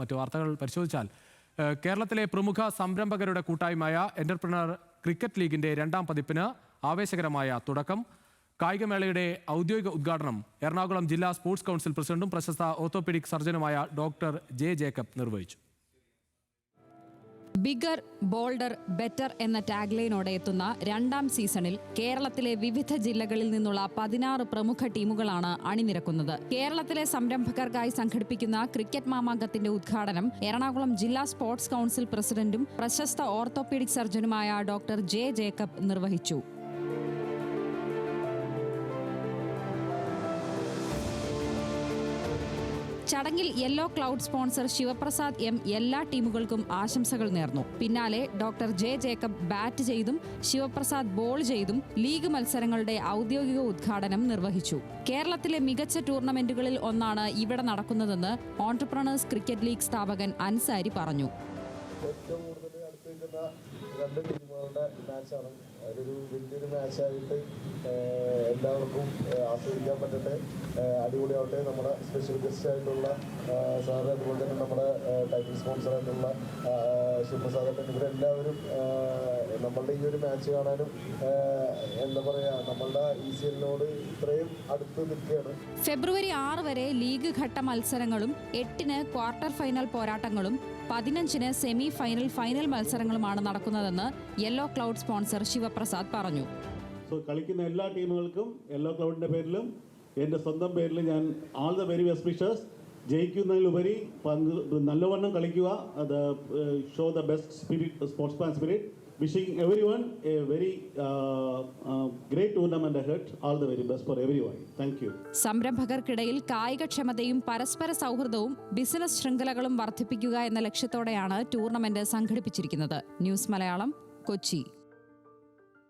മറ്റു വാർത്തകൾ പരിശോധിച്ചാൽ കേരളത്തിലെ പ്രമുഖ സംരംഭകരുടെ കൂട്ടായ്മയായ എന്റർപ്രണർ ക്രിക്കറ്റ് ലീഗിന്റെ രണ്ടാം പതിപ്പിന് ആവേശകരമായ തുടക്കം. കായികമേളയുടെ ഔദ്യോഗിക ഉദ്ഘാടനം എറണാകുളം ജില്ലാ സ്പോർട്സ് കൗൺസിൽ പ്രസിഡന്റും പ്രശസ്ത ഓർത്തോപീഡിക് സർജനുമായ ഡോക്ടർ ജെ ജേക്കബ് നിർവഹിച്ചു. ബിഗർ, ബോൾഡർ, ബെറ്റർ എന്ന ടാഗ്ലൈനോടെ എത്തുന്ന രണ്ടാം സീസണിൽ കേരളത്തിലെ വിവിധ ജില്ലകളിൽ നിന്നുള്ള 16 പ്രമുഖ ടീമുകളാണ് അണിനിരക്കുന്നത്. കേരളത്തിലെ സംരംഭകർക്കായി സംഘടിപ്പിക്കുന്ന ക്രിക്കറ്റ് മാമാങ്കത്തിന്റെ ഉദ്ഘാടനം എറണാകുളം ജില്ലാ സ്പോർട്സ് കൗൺസിൽ പ്രസിഡന്റും പ്രശസ്ത ഓർത്തോപീഡിക് സർജനുമായ ഡോക്ടർ ജെ ജേക്കബ് നിർവഹിച്ചു. ചടങ്ങിൽ yellow cloud sponsor Sivaprasad M എല്ലാ ടീമുകൾക്കും ആശംസകൾ നേർന്നു. പിന്നാലെ ഡോക്ടർ ജെ ജേക്കബ് ബാറ്റ് ചെയ്തും ശിവപ്രസാദ് ബോൾ ചെയ്തും ലീഗ് മത്സരങ്ങളുടെ ഔദ്യോഗിക ഉദ്ഘാടനം നിർവഹിച്ചു. കേരളത്തിലെ മികച്ച ടൂർണമെന്റുകളിൽ ഒന്നാണ് ഇവിടെ നടക്കുന്നതെന്ന് ഓൺട്രപ്രണേഴ്സ് ക്രിക്കറ്റ് ലീഗ് സ്ഥാപകൻ അൻസാരി പറഞ്ഞു. ഏറ്റവും കൂടുതൽ അടുത്തിരിക്കുന്ന രണ്ട് ടീമുകളുടെ മാച്ചാണ്. അതൊരു വലിയൊരു മാച്ചായിട്ട് എല്ലാവർക്കും ആസ്വദിക്കാൻ പറ്റട്ടെ, അടിപൊളിയാവട്ടെ. നമ്മുടെ സ്പെഷ്യൽ ഗസ്റ്റ് ആയിട്ടുള്ള സാറ്, അതുപോലെ തന്നെ നമ്മുടെ ടൈറ്റിൽ സ്പോൺസറായിട്ടുള്ള ശിവപ്രസാദ്, ഇവരെല്ലാവരും നമ്മളുടെ ഈ ഒരു മാച്ച് കാണാനും എന്താ പറയുക, നമ്മളുടെ ECLനോട് ഇത്രയും അടുത്ത് നിൽക്കുകയാണ്. ഫെബ്രുവരി 6 വരെ ലീഗ് ഘട്ട മത്സരങ്ങളും 8-ന് ക്വാർട്ടർ ഫൈനൽ പോരാട്ടങ്ങളും 15-ന് സെമി ഫൈനൽ, ഫൈനൽ മത്സരങ്ങളുമാണ് നടക്കുന്നതെന്ന് യെല്ലോ ക്ലൗഡ് സ്പോൺസർ ശിവപ്രസാദ് പറഞ്ഞു. കളിക്കുന്ന എല്ലാ ടീമുകൾക്കും യെല്ലോ ക്ലൗഡിന്റെ പേരിലും എൻ്റെ സ്വന്തം പേരിലും ഞാൻ all the very best wishes. ജയിക്കുന്നതിലുപരി നല്ലവണ്ണം കളിക്കുക, അത് show the best spirit, sportsman spirit. Wishing everyone a very great tournament ahead. All the very best for everyone. Thank you. സംരംഭകർക്കിടയിൽ കായികക്ഷമതയും പരസ്പര സൗഹൃദവും ബിസിനസ് ശൃംഖലകളും വർദ്ധിപ്പിക്കുക എന്ന ലക്ഷ്യത്തോടെയാണ് ടൂർണമെന്റ് സംഘടിപ്പിച്ചിരിക്കുന്നത്. ന്യൂസ് മലയാളം, കൊച്ചി.